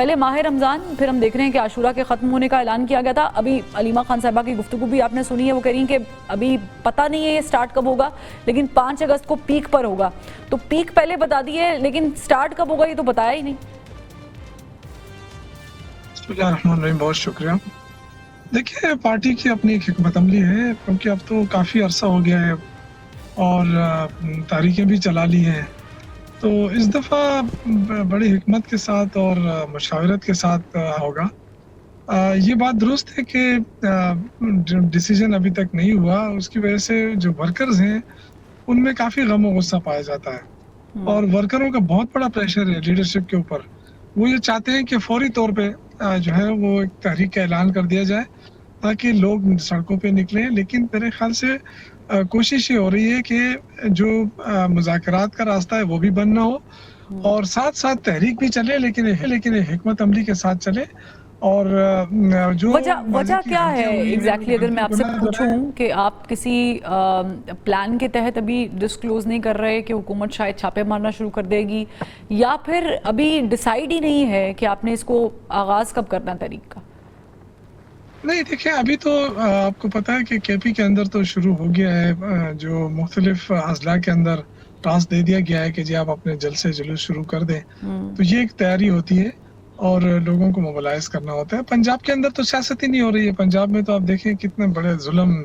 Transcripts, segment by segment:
पहले माह रमज़ान, फिर हम देख रहे हैं कि आशूरा के ख़त्म होने का ऐलान किया गया था। अभी अलीमा खान साहिबा की गुफ्तगू भी आपने सुनी है, वो कह रही हैं कि अभी पता नहीं है ये स्टार्ट कब होगा, लेकिन 5 अगस्त को पीक पर होगा। तो पीक पहले बता दिए, लेकिन स्टार्ट कब होगा ये तो बताया ही नहीं। बहुत शुक्रिया। देखिए, पार्टी की अपनी एक हिकमत अमली है, क्योंकि अब तो काफ़ी अरसा हो गया है और तारीखें भी चला ली हैं। तो इस दफ़ा बड़ी हिकमत के साथ और मशावरत के साथ होगा। ये बात दुरुस्त है कि डिसीजन अभी तक नहीं हुआ, उसकी वजह से जो वर्कर्स हैं उनमें काफ़ी गम और गुस्सा पाया जाता है और वर्करों का बहुत बड़ा प्रेशर है लीडरशिप के ऊपर। वो ये चाहते हैं कि फौरी तौर पे जो है वो एक तहरीक का ऐलान कर दिया जाए ताकि लोग सड़कों पे निकलें। लेकिन मेरे ख्याल से कोशिश ये हो रही है कि जो मुज़ाकरात का रास्ता है वो भी बंद ना हो और साथ साथ तहरीक भी चले, लेकिन एक हिकमत अमली के साथ चले। और जो वजह क्या है एग्जैक्टली अगर मैं आपसे पूछूं कि आप किसी प्लान के तहत अभी डिस्क्लोज नहीं कर रहे कि हुकूमत शायद छापे मारना शुरू कर देगी, या फिर अभी डिसाइड ही नहीं है कि आपने इसको आगाज कब करना तहरीक का? नहीं, देखिए, अभी तो आपको पता है कि केपी के अंदर तो शुरू हो गया है, जो मुख्तलिफ अजला के अंदर टास्क दे दिया गया है कि जी आप अपने जलसे जुलूस शुरू कर दें। तो ये एक तैयारी होती है और लोगों को मोबिलाइज करना होता है। पंजाब के अंदर तो सियासत ही नहीं हो रही है। पंजाब में तो आप देखें कितने बड़े जुल्म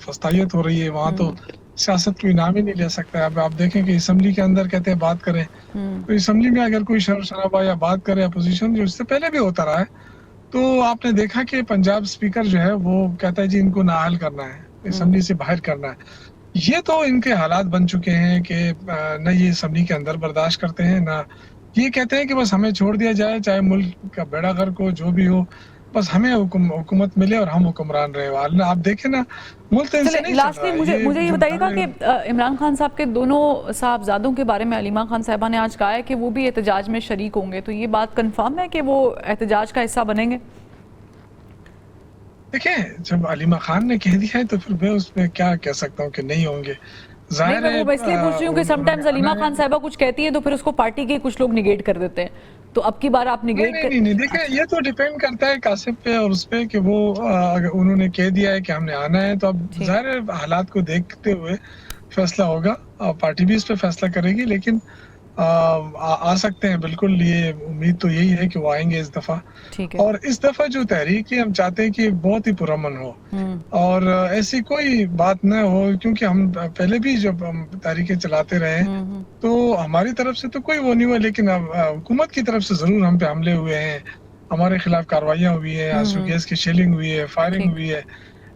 फस्तायत हो रही है, वहाँ तो सियासत कोई नाम ही नहीं ले सकता। अब आप देखें कि असम्बली के अंदर कहते हैं बात करें, तो असम्बली में अगर कोई शोर शराबा या बात करे अपोजिशन, जो इससे पहले भी होता रहा है, तो आपने देखा कि पंजाब स्पीकर जो है वो कहता है जी इनको नाअहल करना है, असम्बली से बाहर करना है। ये तो इनके हालात बन चुके हैं कि न ये असम्बली के अंदर बर्दाश्त करते हैं, ना ये कहते हैं कि बस हमें छोड़ दिया जाए, चाहे मुल्क का बेड़ा गर्क हो, जो भी हो, बस हमें हुकूमत मिले और हम हुक्मरान रहे। आप देखें ना, मुल्क तो इनसे नहीं चल लास्टली रहा। मुझे ये बताइएगा कि इमरान खान साहब के दोनों साहबजादों के बारे में अलीमा खान साहिबा ने आज कहा है कि वो भी एहतजाज में शरीक होंगे, तो ये बात कंफर्म है कि वो एहतजाज का हिस्सा बनेंगे? देखिए, जब अलीमा खान ने कह दिया है तो फिर मैं उसमें क्या कह सकता हूँ कि नहीं होंगे। जाहिर है, मैं इसलिए पूछ रही हूँ कि समटाइम्स अलीमा खान साहिबा कुछ कहती है तो फिर उसको पार्टी के कुछ लोग निगेट कर देते हैं, तो अब की बार आप निगेट नहीं, देखिए, ये तो डिपेंड करता है कासिफ पे और उस पे कि वो अगर उन्होंने कह दिया है कि हमने आना है, तो अब जाहिर है हालात को देखते हुए फैसला होगा और पार्टी भी इस पे फैसला करेगी। लेकिन आ सकते हैं बिल्कुल, ये उम्मीद तो यही है कि वो आएंगे इस दफा। और इस दफा जो तहरीक है, हम चाहते हैं कि बहुत ही पुरअमन हो और ऐसी कोई बात न हो, क्योंकि हम पहले भी जब हम तहरीकें चलाते रहे तो हमारी तरफ से तो कोई वो नहीं हुआ, लेकिन हुकूमत की तरफ से जरूर हम पे हमले हुए हैं, हमारे खिलाफ कार्रवाइयाँ हुई है, आंसू गैस की शेलिंग हुई है, फायरिंग हुई है।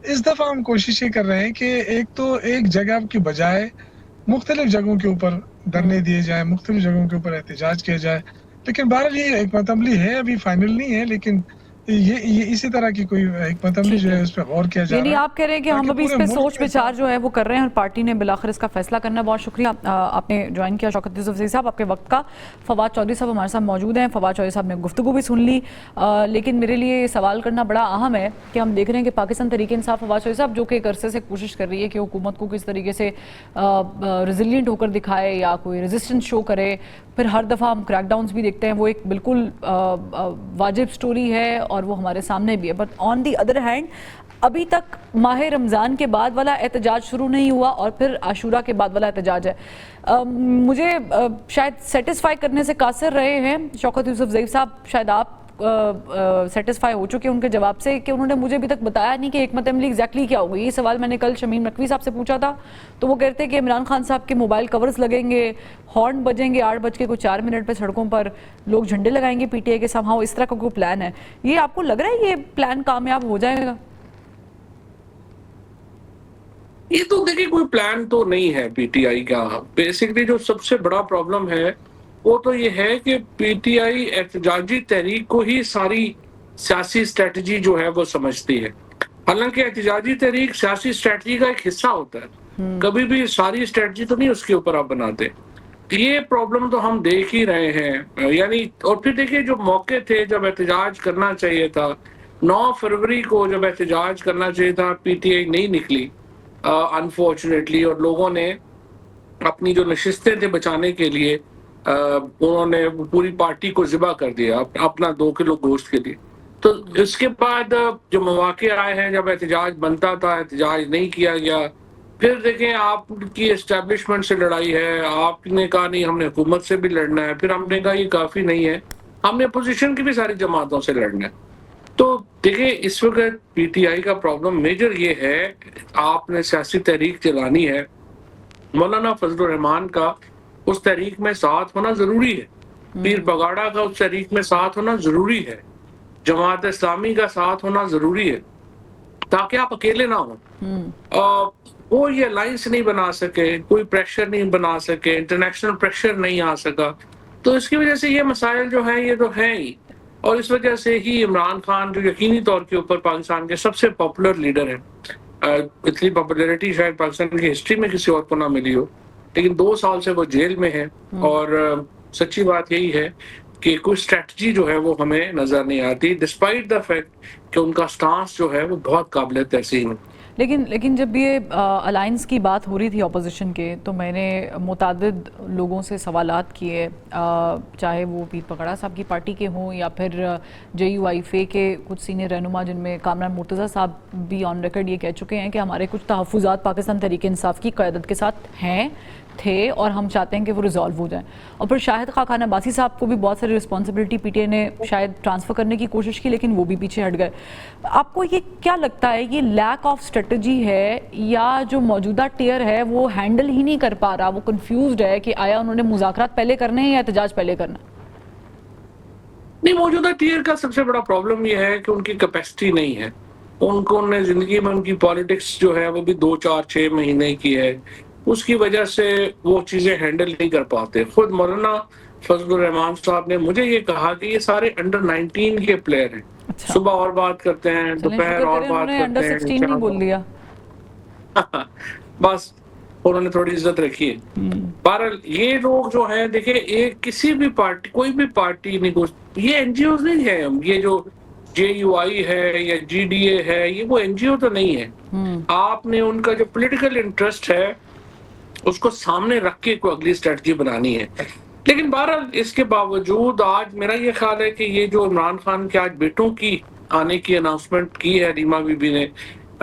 इस दफा हम कोशिश ये कर रहे हैं कि एक जगह की बजाय मुख्तलिफ जगहों के ऊपर धरने दिए जाए, मुख्तलिफ जगहों के ऊपर एहतजाज किया जाए। लेकिन बहरहाल ये हिकमत अमली है, अभी फाइनल नहीं है, लेकिन ये इसी तरह की कोई हिकमत अमली जो है उस पर गौर किया जा रहा है। आप कह रहे हैं कि हम अभी इस पे सोच विचार जो है वो कर रहे हैं और पार्टी ने बिलाखिर इसका फैसला करना है। बहुत शुक्रिया, आपने ज्वाइन किया शौकत यूसुफजई साहब, आपके वक्त का। फवाद चौधरी साहब हमारे साथ मौजूद हैं। फवाद चौधरी साहब ने गुफ्तगू भी सुन ली, लेकिन मेरे लिए सवाल करना बड़ा अहम है कि हम देख रहे हैं कि पाकिस्तान तहरीक इंसाफ फवाद चौधरी साहब, जो कि एक अरसे से कोशिश कर रही है कि हुकूमत को किस तरीके से रेजिलियंट होकर दिखाए या कोई रेजिस्टेंस शो करे, फिर हर दफ़ा हम क्रैकडाउन्स भी देखते हैं, वो एक बिल्कुल वाजिब स्टोरी है और वो हमारे सामने भी है। But on the other hand अभी तक माह रमज़ान के बाद वाला एहतजाज शुरू नहीं हुआ और फिर आशूरा के बाद वाला एहतजाज है। मुझे शायद सेटिस्फाई करने से कासिर रहे हैं शौकत यूसुफजई साहब, शायद आप सेटिस्फाई हो चुके उनके जवाब से कि उन्होंने मुझे अभी तक बताया नहीं कि हिकमत अमली एग्जैक्टली क्या होगी। ये सवाल मैंने कल शमीम नकवी साहब से पूछा था, तो वो कहते हैं कि इमरान खान साहब के मोबाइल कवर्स लगेंगे, हॉर्न बजेंगे 8:04 पर सड़कों पर, लोग झंडे लगाएंगे पीटीआई के, समहाउ इस तरह का कोई प्लान है। ये आपको लग रहा है ये प्लान कामयाब हो जाएगा? ये तो देखिए, कोई प्लान तो नहीं है पीटीआई का। बेसिकली जो सबसे बड़ा प्रॉब्लम है वो तो ये है कि पीटीआई एहतजाजी तहरीक को ही सारी सियासी स्ट्रेटजी जो है वो समझती है। हालांकि एहतजाजी तहरीक सियासी स्ट्रेटजी का एक हिस्सा होता है, कभी भी सारी स्ट्रेटजी तो नहीं उसके ऊपर आप बनाते। ये प्रॉब्लम तो हम देख ही रहे हैं, यानी। और फिर देखिए, जो मौके थे जब एहतजाज करना चाहिए था, 9 फरवरी को जब एहतजाज करना चाहिए था, पीटीआई नहीं निकली अनफॉर्चुनेटली, और लोगों ने अपनी जो नशिस्तें थे बचाने के लिए उन्होंने पूरी पार्टी को ज़िबा कर दिया अपना 2 किलो गोश्त के लिए। तो इसके बाद जो मौके आए हैं जब एहतजाज बनता था, एहतजाज नहीं किया गया। फिर देखें आपकी एस्टेब्लिशमेंट से लड़ाई है, आपने कहा नहीं हमने हुकूमत से भी लड़ना है, फिर हमने कहा ये काफ़ी नहीं है, हमने अपोजिशन की भी सारी जमातों से लड़ना है। तो देखिए इस वक्त पीटीआई का प्रॉब्लम मेजर ये है, आपने सियासी तहरीक चलानी है, मौलाना फजलुर रहमान का उस तहरीक में साथ होना जरूरी है, पीर बगाड़ा का उस तहरीक में साथ होना जरूरी है, जमात इस्लामी का साथ होना जरूरी है, ताकि आप अकेले ना हो। वो ये अलायंस नहीं बना सके, कोई प्रेशर नहीं बना सके, इंटरनेशनल प्रेशर नहीं आ सका, तो इसकी वजह से ये मसाइल जो हैं ये तो हैं ही। और इस वजह से ही इमरान खान जो यकीनी तौर के ऊपर पाकिस्तान के सबसे पॉपुलर लीडर हैं, इतनी पॉपुलैरिटी शायद पाकिस्तान की हिस्ट्री में किसी और को ना मिली हो, लेकिन 2 साल से वो जेल में है। और सच्ची बात यही है कि कोई स्ट्रेटजी जो है वो हमें नजर नहीं आती, डिस्पाइट द फैक्ट कि उनका स्टांस जो है वो बहुत काबिल तहसीन है। लेकिन जब ये अलायंस की बात हो रही थी अपोजिशन के, तो मैंने मुतादिद लोगों से सवालात किए, चाहे वो पीर पकड़ा साहब की पार्टी के हों या फिर JUIFA के कुछ सीनियर रहनुमा, जिनमें कामरान मुर्तज़ा साहब भी ऑन रिकॉर्ड ये कह चुके हैं कि हमारे कुछ तहफ़्फ़ुज़ात पाकिस्तान तहरीक इंसाफ की क़यादत के साथ थे और हम चाहते हैं कि वो रिजॉल्व हो जाएं। और फिर शाहिद खान अब्बासी साहब को भी बहुत सारी रिस्पॉन्सिबिलिटी पीटीआई ने शायद ट्रांसफ़र करने की कोशिश की, लेकिन वो भी पीछे हट गए। आपको ये क्या लगता है, ये लैक ऑफ स्ट्रेटजी है या जो मौजूदा टियर है वो हैंडल ही नहीं कर पा रहा, वो कंफ्यूज्ड है कि आया उन्होंने मुज़ाकरात पहले करने हैं या एहतजाज पहले करना? नहीं, मौजूदा टियर का सबसे बड़ा प्रॉब्लम ये है कि उनकी कैपेसिटी नहीं है। उनको जिंदगी में उनकी पॉलिटिक्स जो है वो भी 2, 4, 6 महीने की है, उसकी वजह से वो चीजें हैंडल नहीं कर पाते। खुद मौलाना फजलुर रहमान साहब ने मुझे ये कहा कि ये सारे अंडर 19 के प्लेयर हैं। अच्छा। सुबह और बात करते हैं, दोपहर और बात करते अंडर हैं, 16 नहीं बोल दिया। बस उन्होंने थोड़ी इज्जत रखी है। बहरहाल ये लोग जो हैं, देखिए एक किसी भी पार्टी, कोई भी पार्टी नहीं, ये एनजीओ नहीं है, ये जो JUI है या GDA है, ये वो एनजीओ तो नहीं है। आपने उनका जो पॉलिटिकल इंटरेस्ट है उसको सामने रख के कोई अगली स्ट्रेटजी बनानी है। लेकिन बहरहाल इसके बावजूद आज मेरा ये ख्याल है कि ये जो इमरान खान के आज बेटों की आने की अनाउंसमेंट की है रीमा बीबी ने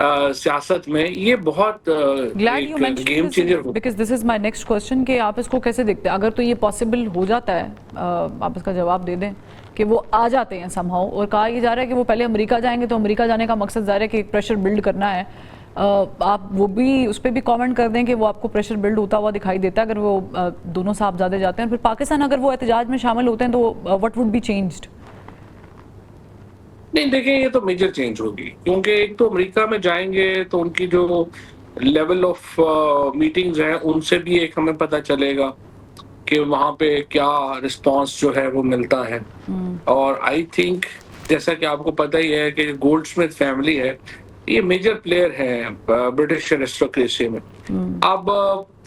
सियासत में, ये बहुत गेम चेंजर हो। Because this is my next question कि आप इसको कैसे देखते हैं, अगर तो ये पॉसिबल हो जाता है, आप इसका जवाब दे दें कि वो आ जाते हैं समहाउ, और कहा यह जा रहा है कि वो पहले अमेरिका जाएंगे, तो अमेरिका जाने का मकसद ज़ाहिर है कि एक प्रेशर बिल्ड करना है। आप वो भी उस पर भी कमेंट कर दें कि वो आपको प्रेशर बिल्ड होता हुआ दिखाई देता है अगर वो दोनों साहबजादे जाते हैं। फिर पाकिस्तान अगर वो एहतजाज में शामिल होते हैं तो व्हाट वुड बी चेंज्ड? नहीं, देखें ये तो मेजर चेंज होगी, क्योंकि एक तो अमेरिका में जाएंगे तो उनकी जो लेवल ऑफ मीटिंग्स हैं उनसे भी एक हमें पता चलेगा कि वहाँ पे क्या रिस्पांस जो है वो मिलता है। और आई थिंक जैसा कि आपको पता ही है कि गोल्डस्मिथ फैमिली है, ये मेजर प्लेयर है ब्रिटिश एरिस्टोक्रेसी में। अब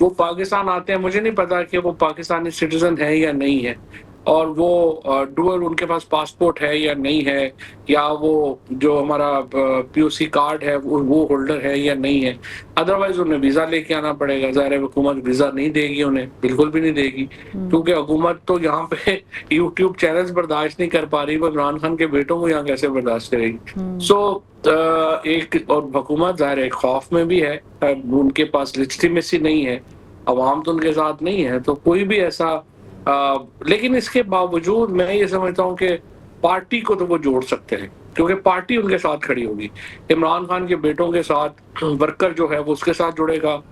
वो पाकिस्तान आते हैं, मुझे नहीं पता कि वो पाकिस्तानी सिटीजन है या नहीं है, और वो डुअल उनके पास पासपोर्ट है या नहीं है, या वो जो हमारा POC कार्ड है वो होल्डर है या नहीं है। अदरवाइज उन्हें वीजा लेके आना पड़ेगा। ज़ाहिर है हुकूमत वीजा नहीं देगी उन्हें, बिल्कुल भी नहीं देगी, क्योंकि हुकूमत तो यहाँ पे YouTube चैनल्स बर्दाश्त नहीं कर पा रही, वो इमरान खान के बेटों को यहाँ कैसे बर्दाश्त करेगी। सो एक और हुकूमत ज़ाहिर है खौफ में भी है, उनके पास लेजिटिमेसी नहीं है, अवाम तो उनके साथ नहीं है, तो कोई भी ऐसा लेकिन इसके बावजूद मैं ये समझता हूँ कि पार्टी को तो वो जोड़ सकते हैं, क्योंकि पार्टी उनके साथ खड़ी होगी। इमरान खान के बेटों के साथ वर्कर जो है वो उसके साथ जुड़ेगा,